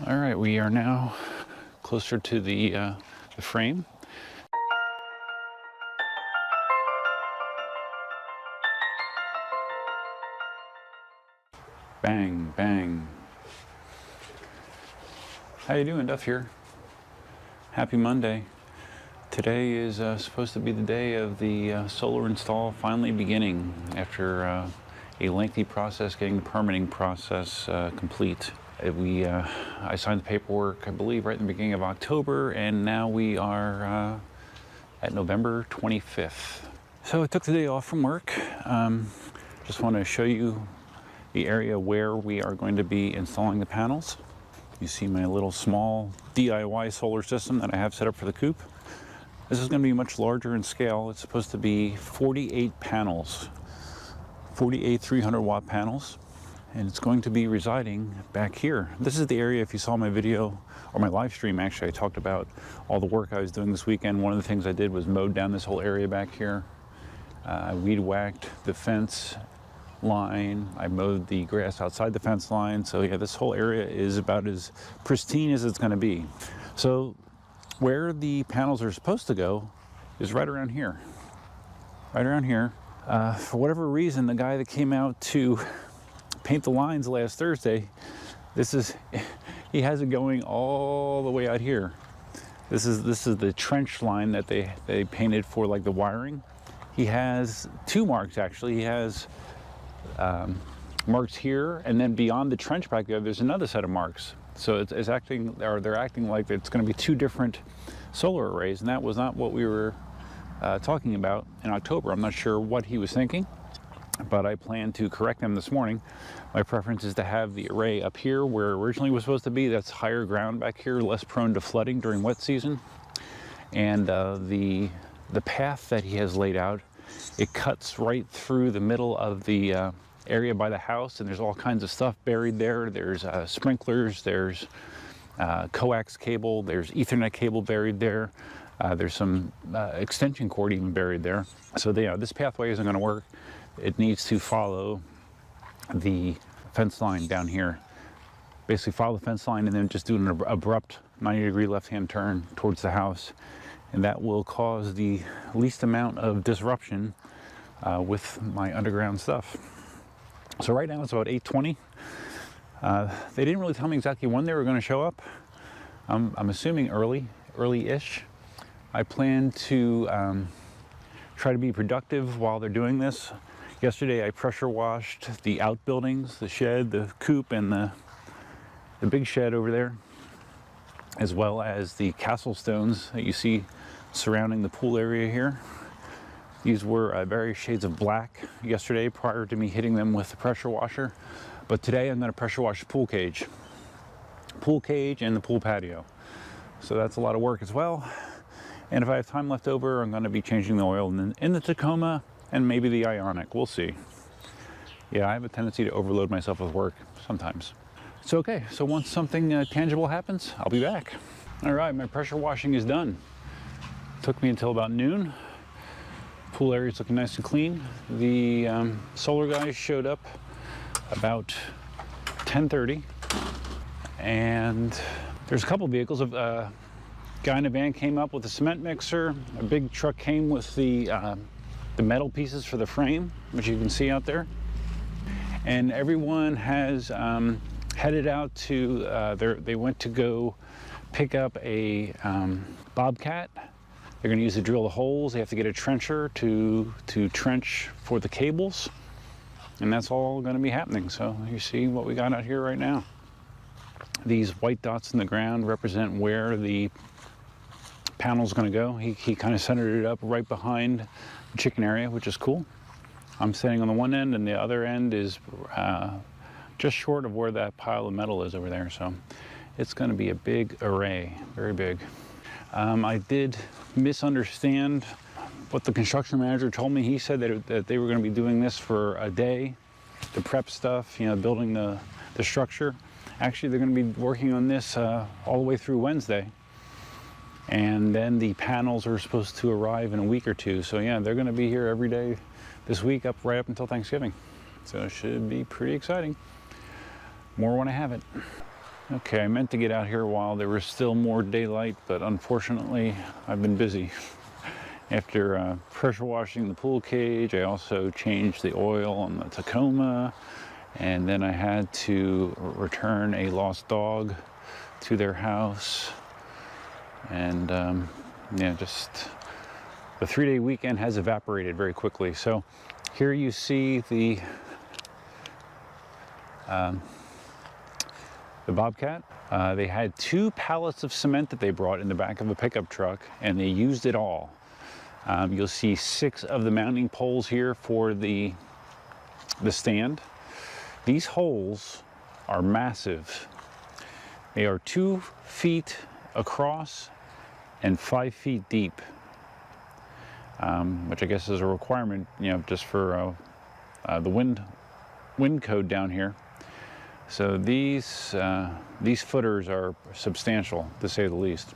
All right, we are now closer to the frame. Bang, bang. How you doing? Duff here. Happy Monday. Today is supposed to be the day of the solar install finally beginning after a lengthy process getting the permitting process complete. I signed the paperwork, I believe, right in the beginning of October, and now we are at November 25th. So I took the day off from work. Just want to show you the area where we are going to be installing the panels. You see my little small DIY solar system that I have set up for the coop. This is going to be much larger in scale. It's supposed to be 48 panels, 48 300-watt panels, and it's going to be residing back here. This is the area, if you saw my video, or my live stream actually, I talked about all the work I was doing this weekend. One of the things I did was mowed down this whole area back here. I weed whacked the fence line. I mowed the grass outside the fence line. So yeah, this whole area is about as pristine as it's going to be. So where the panels are supposed to go is right around here. Right around here. For whatever reason, the guy that came out to paint the lines last Thursday, he has it going all the way out here. This is the trench line that they painted for like the wiring. He has two marks actually. He has marks here, and then beyond the trench back there's another set of marks. So they're acting like it's going to be two different solar arrays, and that was not what we were talking about in October. I'm not sure what he was thinking, but I plan to correct them this morning. My preference is to have the array up here where it originally was supposed to be. That's higher ground back here, less prone to flooding during wet season. And the path that he has laid out, it cuts right through the middle of the area by the house, and there's all kinds of stuff buried there. There's sprinklers, there's coax cable, there's Ethernet cable buried there. There's some extension cord even buried there. So this pathway isn't going to work. It needs to follow the fence line down here. Basically follow the fence line and then just do an abrupt 90-degree left-hand turn towards the house. And that will cause the least amount of disruption with my underground stuff. So right now it's about 8:20. They didn't really tell me exactly when they were going to show up. I'm assuming early-ish. I plan to try to be productive while they're doing this. Yesterday I pressure washed the outbuildings, the shed, the coop, and the big shed over there, as well as the castle stones that you see surrounding the pool area here. These were various shades of black yesterday prior to me hitting them with the pressure washer. But today I'm going to pressure wash the pool cage and the pool patio. So that's a lot of work as well. And if I have time left over, I'm going to be changing the oil in the Tacoma and maybe the Ioniq. We'll see. Yeah, I have a tendency to overload myself with work sometimes. So okay, so once something tangible happens, I'll be back. All right, my pressure washing is done. Took me until about noon. Pool area is looking nice and clean. The solar guys showed up about 10:30, and there's a couple vehicles. A guy in a van came up with a cement mixer. A big truck came with the metal pieces for the frame, which you can see out there. And everyone has headed out to, they went to go pick up a bobcat. They're going to use to drill the holes. They have to get a trencher to trench for the cables. And that's all going to be happening. So you see what we got out here right now. These white dots in the ground represent where the panel's going to go. He kind of centered it up right behind the chicken area, which is cool. I'm standing on the one end, and the other end is just short of where that pile of metal is over there. So it's going to be a big array, very big. I did misunderstand what the construction manager told me. He said that they were going to be doing this for a day to prep stuff, building the structure. Actually, they're going to be working on this all the way through Wednesday. And then the panels are supposed to arrive in a week or two. So yeah, they're going to be here every day this week, right up until Thanksgiving. So it should be pretty exciting. More when I have it. Okay, I meant to get out here while there was still more daylight, but unfortunately I've been busy. After pressure washing the pool cage, I also changed the oil on the Tacoma, and then I had to return a lost dog to their house. And yeah, just the 3-day weekend has evaporated very quickly. So here you see the Bobcat. They had 2 pallets of cement that they brought in the back of a pickup truck, and they used it all. You'll see 6 of the mounting poles here for the stand. These holes are massive. They are 2 feet across and 5 feet deep, which I guess is a requirement, you know, just for the wind code down here. So these footers are substantial, to say the least.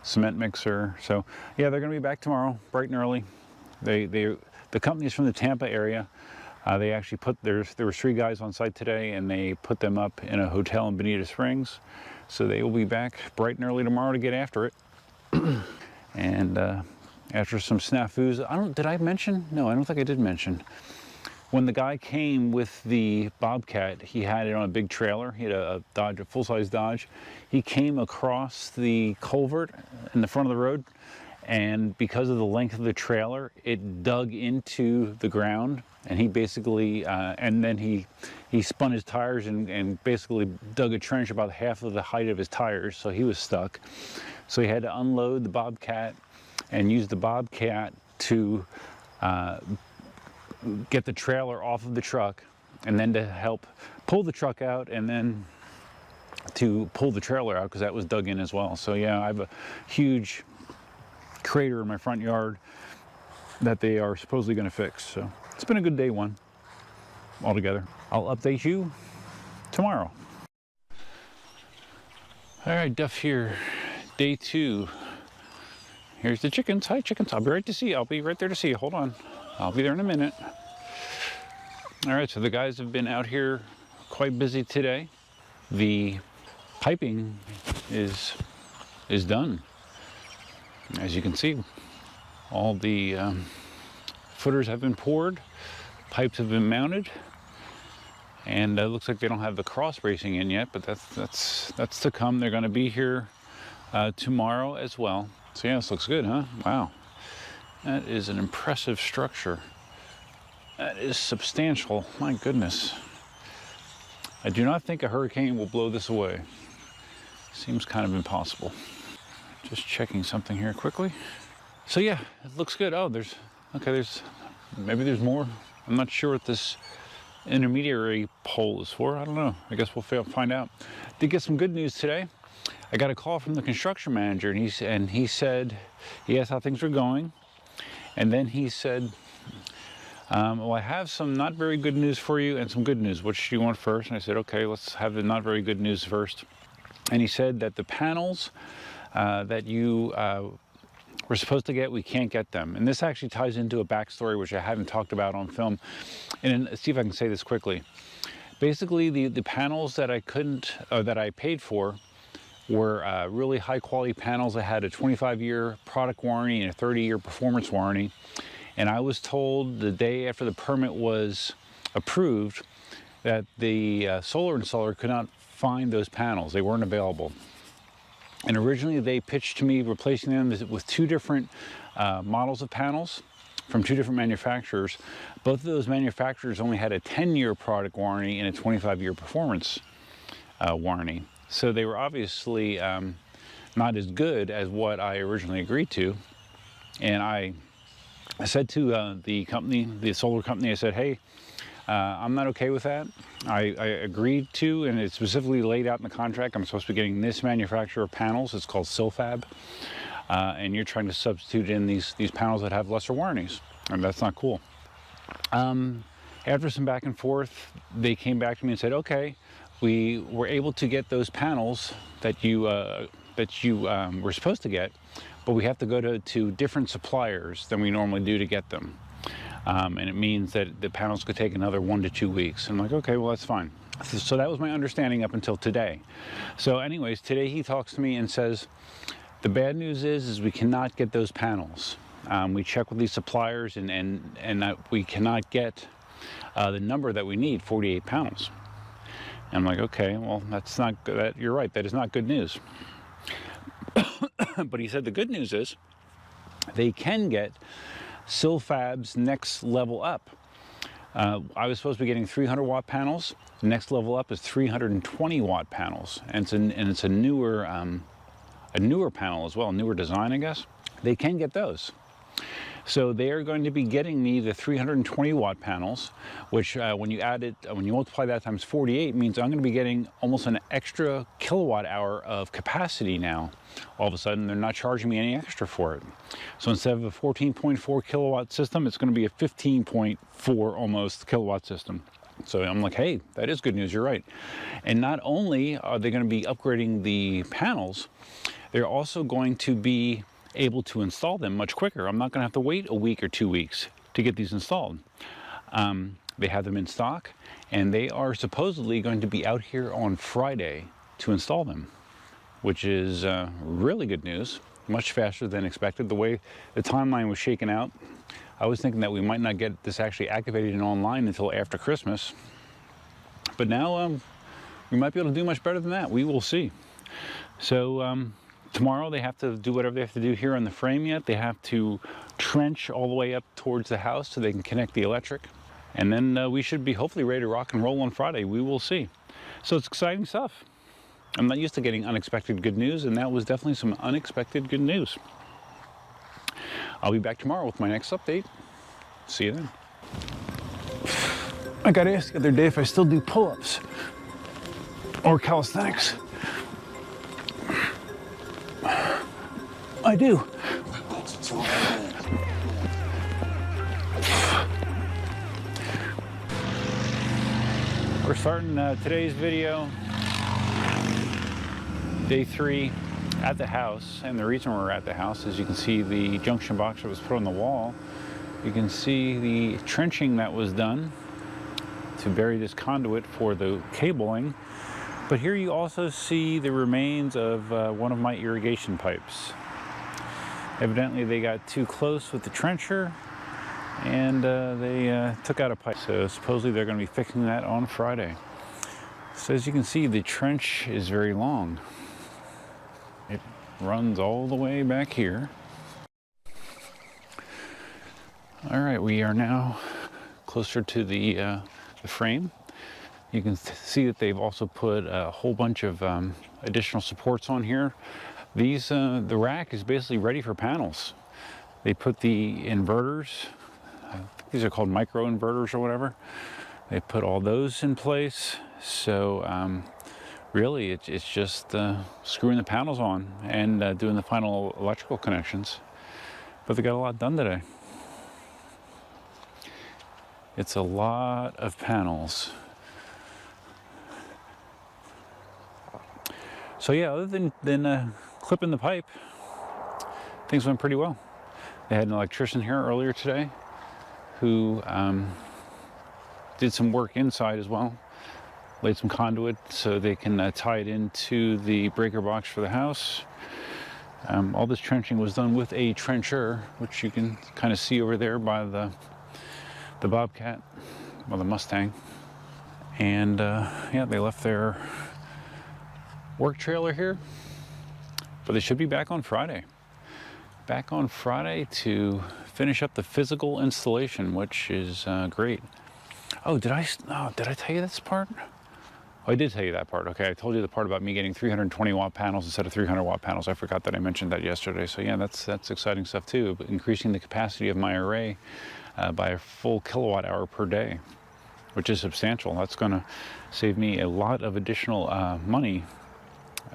Cement mixer. So yeah, they're going to be back tomorrow, bright and early. The company's from the Tampa area. They actually there were 3 guys on site today, and they put them up in a hotel in Bonita Springs. So they will be back bright and early tomorrow to get after it. And after some snafus, did I mention? No, I don't think I did mention. When the guy came with the Bobcat, he had it on a big trailer. He had a Dodge, a full-size Dodge. He came across the culvert in the front of the road, and because of the length of the trailer, it dug into the ground, and he basically, and then he spun his tires and basically dug a trench about half of the height of his tires, so he was stuck. So he had to unload the Bobcat and use the Bobcat to get the trailer off of the truck, and then to help pull the truck out, and then to pull the trailer out because that was dug in as well. So yeah, I have a huge crater in my front yard that they are supposedly going to fix. So it's been a good day one altogether. I'll update you tomorrow. All right, Duff here, day 2. Here's the chickens. Hi, chickens. I'll be right to see you. I'll be right there to see you. Hold on. I'll be there in a minute. All right, so the guys have been out here quite busy today. The piping is done. As you can see, all the footers have been poured, pipes have been mounted, and it looks like they don't have the cross bracing in yet, but that's to come. They're going to be here tomorrow as well. So yeah, this looks good, huh? Wow. That is an impressive structure. That is substantial. My goodness. I do not think a hurricane will blow this away. Seems kind of impossible. Just checking something here quickly. So yeah, it looks good. Oh, maybe there's more. I'm not sure what this intermediary pole is for. I don't know. I guess we'll find out. Did get some good news today. I got a call from the construction manager, and he said, he asked how things were going. And then he said, well, I have some not very good news for you and some good news. Which do you want first? And I said, okay, let's have the not very good news first. And he said that the panels that you were supposed to get, we can't get them. And this actually ties into a backstory, which I haven't talked about on film. And see if I can say this quickly. Basically, the panels that I paid for were really high quality panels that had a 25-year product warranty and a 30-year performance warranty. And I was told the day after the permit was approved that the solar installer could not find those panels. They weren't available. And originally they pitched to me replacing them with 2 different models of panels from 2 different manufacturers. Both of those manufacturers only had a 10-year product warranty and a 25-year performance warranty. So they were obviously not as good as what I originally agreed to. And I said to the company, the solar company, I said, hey, I'm not okay with that. I agreed to, and it's specifically laid out in the contract, I'm supposed to be getting this manufacturer of panels. It's called Silfab. And you're trying to substitute in these panels that have lesser warranties. And that's not cool. After some back and forth, they came back to me and said, okay, we were able to get those panels that you were supposed to get, but we have to go to different suppliers than we normally do to get them. And it means that the panels could take another 1 to 2 weeks. I'm like, okay, well, that's fine. So that was my understanding up until today. So anyways, today he talks to me and says, the bad news is we cannot get those panels. We check with these suppliers and we cannot get the number that we need, 48 panels. And I'm like, okay, well, that's not good. You're right, that is not good news. But he said the good news is they can get Silfab's next level up. I was supposed to be getting 300 watt panels. The next level up is 320 watt panels, and it's a newer panel as well, newer design, I guess. They can get those. So they are going to be getting me the 320 watt panels, which when you multiply that times 48 means I'm going to be getting almost an extra kilowatt hour of capacity now. All of a sudden, they're not charging me any extra for it. So instead of a 14.4 kilowatt system, it's going to be a 15.4 almost kilowatt system. So I'm like, hey, that is good news, you're right. And not only are they going to be upgrading the panels, they're also going to be able to install them much quicker. I'm not going to have to wait a week or 2 weeks to get these installed. They have them in stock, and they are supposedly going to be out here on Friday to install them, which is really good news, much faster than expected. The way the timeline was shaken out, I was thinking that we might not get this actually activated and online until after Christmas. But now we might be able to do much better than that. We will see. So tomorrow they have to do whatever they have to do here on the frame yet. They have to trench all the way up towards the house so they can connect the electric. And then we should be hopefully ready to rock and roll on Friday. We will see. So it's exciting stuff. I'm not used to getting unexpected good news, and that was definitely some unexpected good news. I'll be back tomorrow with my next update. See you then. I got asked the other day if I still do pull-ups or calisthenics. I do. We're starting today's video, day 3 at the house, and the reason we're at the house is you can see the junction box that was put on the wall. You can see the trenching that was done to bury this conduit for the cabling, but here you also see the remains of one of my irrigation pipes. Evidently they got too close with the trencher and they took out a pipe, so supposedly they're going to be fixing that on Friday. So as you can see, the trench is very long. It runs all the way back here. All right, we are now closer to the frame. You can see that they've also put a whole bunch of additional supports on here. These, the rack is basically ready for panels. They put the inverters, I think these are called micro inverters or whatever. They put all those in place. So really it's just screwing the panels on and doing the final electrical connections. But they got a lot done today. It's a lot of panels. So yeah, other than clipping the pipe, things went pretty well. They had an electrician here earlier today who did some work inside as well. Laid some conduit so they can tie it into the breaker box for the house. All this trenching was done with a trencher, which you can kind of see over there by the Bobcat, or the Mustang. And yeah, they left their work trailer here, but they should be back on Friday. Back on Friday to finish up the physical installation, which is great. Oh, did I tell you this part? Oh, I did tell you that part. Okay, I told you the part about me getting 320 watt panels instead of 300 watt panels. I forgot that I mentioned that yesterday. So yeah, that's exciting stuff too. But increasing the capacity of my array by a full kilowatt hour per day, which is substantial. That's going to save me a lot of additional money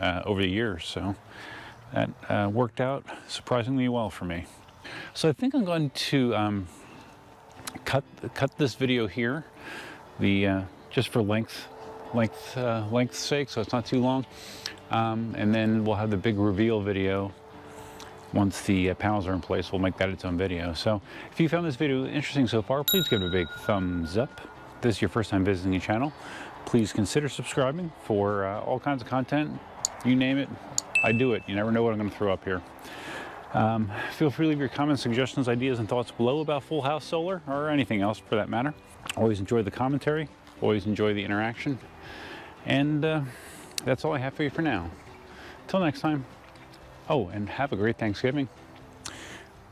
over the years. So that worked out surprisingly well for me. So I think I'm going to cut this video here, just for length's sake, so it's not too long. And then we'll have the big reveal video once the panels are in place. We'll make that its own video. So if you found this video interesting so far, please give it a big thumbs up. If this is your first time visiting the channel, Please consider subscribing for all kinds of content. You name it, I do it. You never know what I'm going to throw up here. Feel free to leave your comments, suggestions, ideas, and thoughts below about Full House Solar, or anything else for that matter. Always enjoy the commentary, always enjoy the interaction, and that's all I have for you for now. Till next time. Oh, and have a great Thanksgiving.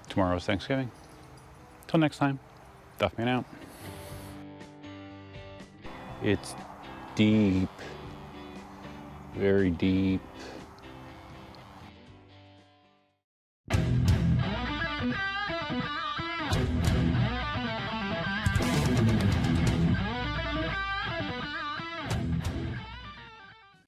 Tomorrow's Thanksgiving. Till next time, Duffman out. It's deep, very deep.